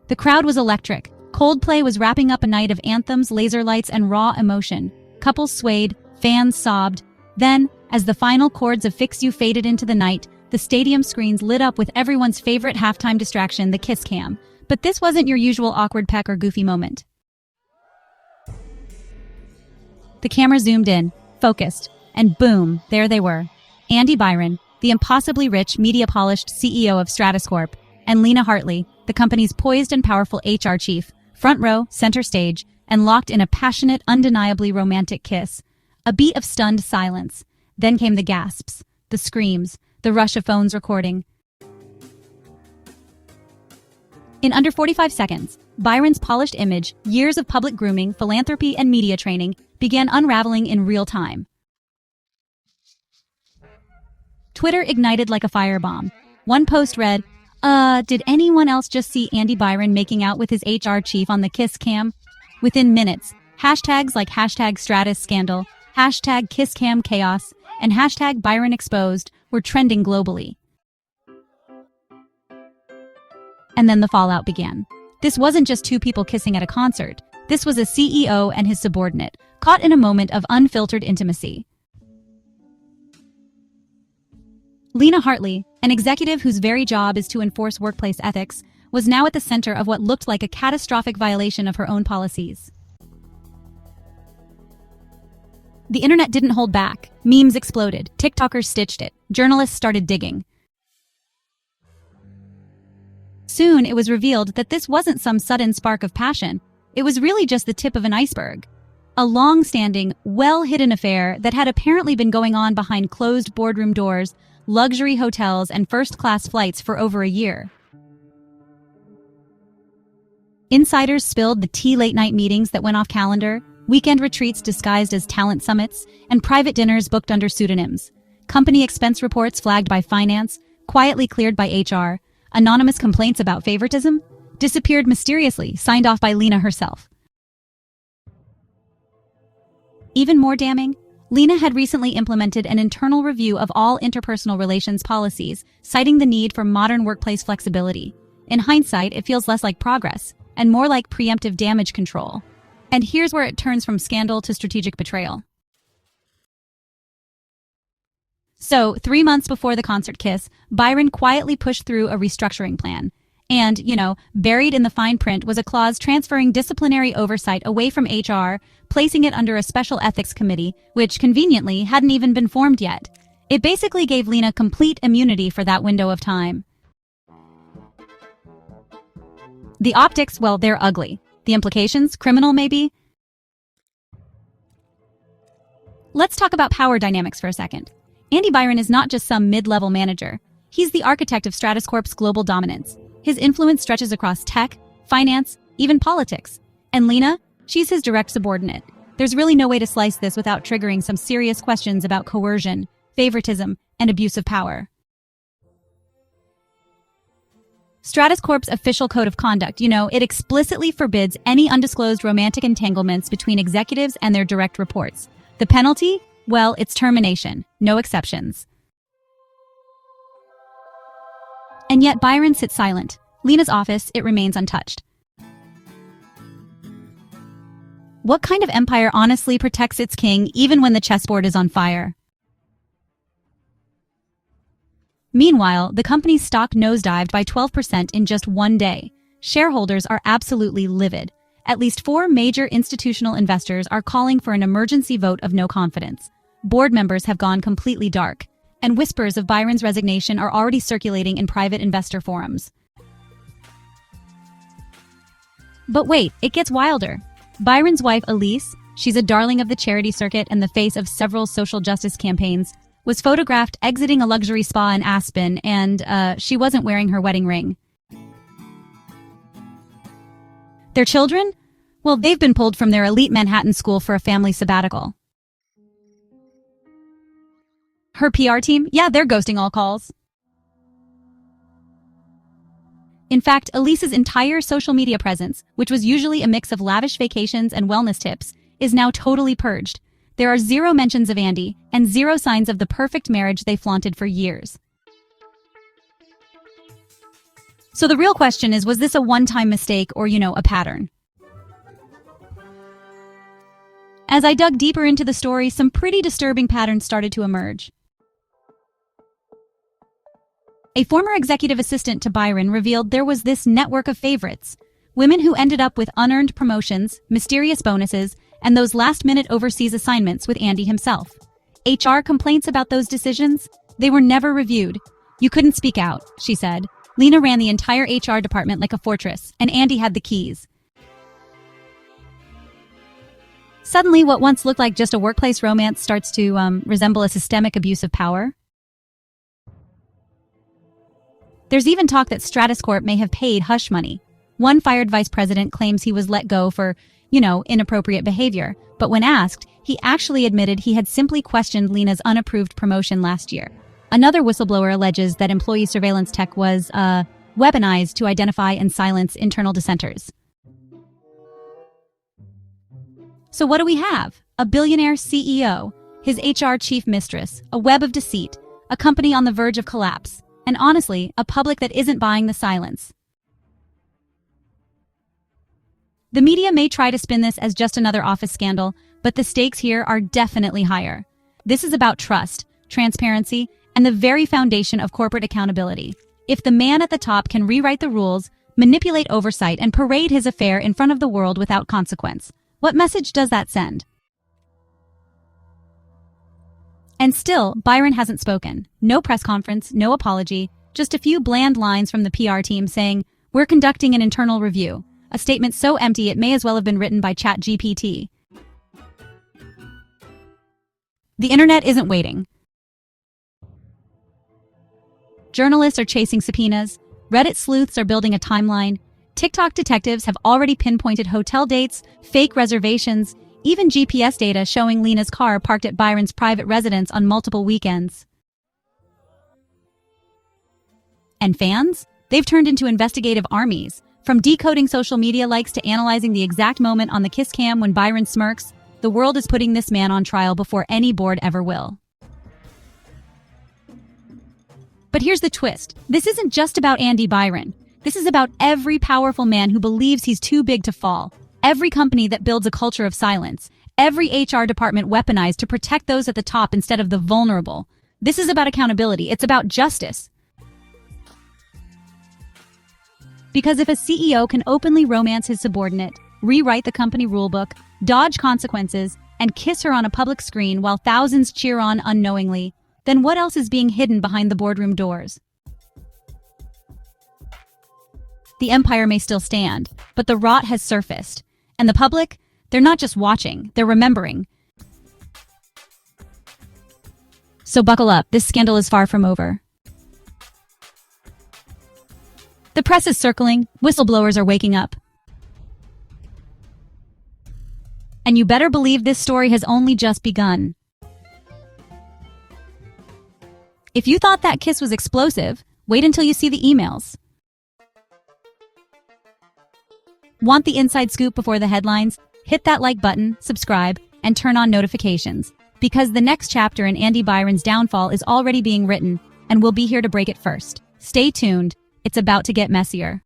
The crowd was electric. Coldplay was wrapping up a night of anthems, laser lights, and raw emotion. Couples swayed, fans sobbed. Then, as the final chords of Fix You faded into the night, the stadium screens lit up with everyone's favorite halftime distraction, the Kiss Cam. But this wasn't your usual awkward peck or goofy moment. The camera zoomed in, focused, and boom, there they were. Andy Byron, the impossibly rich, media-polished CEO of Stratus Corp, and Lena Hartley, the company's poised and powerful HR chief, front row, center stage, and locked in a passionate, undeniably romantic kiss. A beat of stunned silence. Then came the gasps, the screams, the rush of phones recording. In under 45 seconds, Byron's polished image, years of public grooming, philanthropy, and media training began unraveling in real time. Twitter ignited like a firebomb. One post read, did anyone else just see Andy Byron making out with his HR chief on the Kiss Cam? Within minutes, hashtags like hashtag Stratus Scandal, hashtag Kiss Cam Chaos, and hashtag Byron Exposed were trending globally. And then the fallout began. This wasn't just two people kissing at a concert. This was a CEO and his subordinate, caught in a moment of unfiltered intimacy. Lena Hartley, an executive whose very job is to enforce workplace ethics, was now at the center of what looked like a catastrophic violation of her own policies. The internet didn't hold back. Memes exploded. TikTokers stitched it. Journalists started digging. Soon, it was revealed that this wasn't some sudden spark of passion. It was really just the tip of an iceberg. A long-standing, well-hidden affair that had apparently been going on behind closed boardroom doors, luxury hotels, and first-class flights for over a year. Insiders spilled the tea late-night meetings that went off calendar, weekend retreats disguised as talent summits, and private dinners booked under pseudonyms. Company expense reports flagged by finance, quietly cleared by HR, anonymous complaints about favoritism, disappeared mysteriously, signed off by Lena herself. Even more damning, Lena had recently implemented an internal review of all interpersonal relations policies, citing the need for modern workplace flexibility. In hindsight, it feels less like progress, and more like preemptive damage control. And here's where it turns from scandal to strategic betrayal. So, 3 months before the concert kiss, Byron quietly pushed through a restructuring plan. And, buried in the fine print was a clause transferring disciplinary oversight away from HR, placing it under a special ethics committee, which conveniently hadn't even been formed yet. It basically gave Lena complete immunity for that window of time. The optics, well, they're ugly. The implications, criminal maybe? Let's talk about power dynamics for a second. Andy Byron is not just some mid-level manager. He's the architect of Stratus Corp's global dominance. His influence stretches across tech, finance, even politics. And Lena? She's his direct subordinate. There's really no way to slice this without triggering some serious questions about coercion, favoritism, and abuse of power. Stratus Corp's official code of conduct, it explicitly forbids any undisclosed romantic entanglements between executives and their direct reports. The penalty? Well, it's termination. No exceptions. And yet Byron sits silent. Lena's office, it remains untouched. What kind of empire honestly protects its king even when the chessboard is on fire? Meanwhile, the company's stock nosedived by 12% in just one day. Shareholders are absolutely livid. At least 4 major institutional investors are calling for an emergency vote of no confidence. Board members have gone completely dark, and whispers of Byron's resignation are already circulating in private investor forums. But wait, it gets wilder. Byron's wife, Elise, she's a darling of the charity circuit and the face of several social justice campaigns, was photographed exiting a luxury spa in Aspen, and she wasn't wearing her wedding ring. Their children? Well, they've been pulled from their elite Manhattan school for a family sabbatical. Her PR team? Yeah, they're ghosting all calls. In fact, Elise's entire social media presence, which was usually a mix of lavish vacations and wellness tips, is now totally purged. There are 0 mentions of Andy, and 0 signs of the perfect marriage they flaunted for years. So the real question is, was this a one-time mistake or, a pattern? As I dug deeper into the story, some pretty disturbing patterns started to emerge. A former executive assistant to Byron revealed there was this network of favorites, women who ended up with unearned promotions, mysterious bonuses, and those last-minute overseas assignments with Andy himself. HR complaints about those decisions? They were never reviewed. You couldn't speak out, she said. Lena ran the entire HR department like a fortress, and Andy had the keys. Suddenly, what once looked like just a workplace romance starts to resemble a systemic abuse of power. There's even talk that StratusCorp may have paid hush money. One fired vice president claims he was let go for, inappropriate behavior, but when asked, he actually admitted he had simply questioned Lena's unapproved promotion last year. Another whistleblower alleges that employee surveillance tech was, weaponized to identify and silence internal dissenters. So what do we have? A billionaire CEO, his HR chief mistress, a web of deceit, a company on the verge of collapse, and honestly, a public that isn't buying the silence. The media may try to spin this as just another office scandal, but the stakes here are definitely higher. This is about trust, transparency, and the very foundation of corporate accountability. If the man at the top can rewrite the rules, manipulate oversight, and parade his affair in front of the world without consequence, what message does that send? And still, Byron hasn't spoken. No press conference, no apology, just a few bland lines from the PR team saying, "We're conducting an internal review." A statement so empty it may as well have been written by ChatGPT. The internet isn't waiting. Journalists are chasing subpoenas, Reddit sleuths are building a timeline, TikTok detectives have already pinpointed hotel dates, fake reservations, even GPS data showing Lena's car parked at Byron's private residence on multiple weekends. And fans? They've turned into investigative armies. From decoding social media likes to analyzing the exact moment on the Kiss Cam when Byron smirks, the world is putting this man on trial before any board ever will. But here's the twist. This isn't just about Andy Byron. This is about every powerful man who believes he's too big to fall. Every company that builds a culture of silence. Every HR department weaponized to protect those at the top instead of the vulnerable. This is about accountability. It's about justice. Because if a CEO can openly romance his subordinate, rewrite the company rulebook, dodge consequences, and kiss her on a public screen while thousands cheer on unknowingly, then what else is being hidden behind the boardroom doors? The empire may still stand, but the rot has surfaced. And the public? They're not just watching, they're remembering. So buckle up, this scandal is far from over. The press is circling, whistleblowers are waking up. And you better believe this story has only just begun. If you thought that kiss was explosive, wait until you see the emails. Want the inside scoop before the headlines? Hit that like button, subscribe, and turn on notifications. Because the next chapter in Andy Byron's downfall is already being written, and we'll be here to break it first. Stay tuned. It's about to get messier.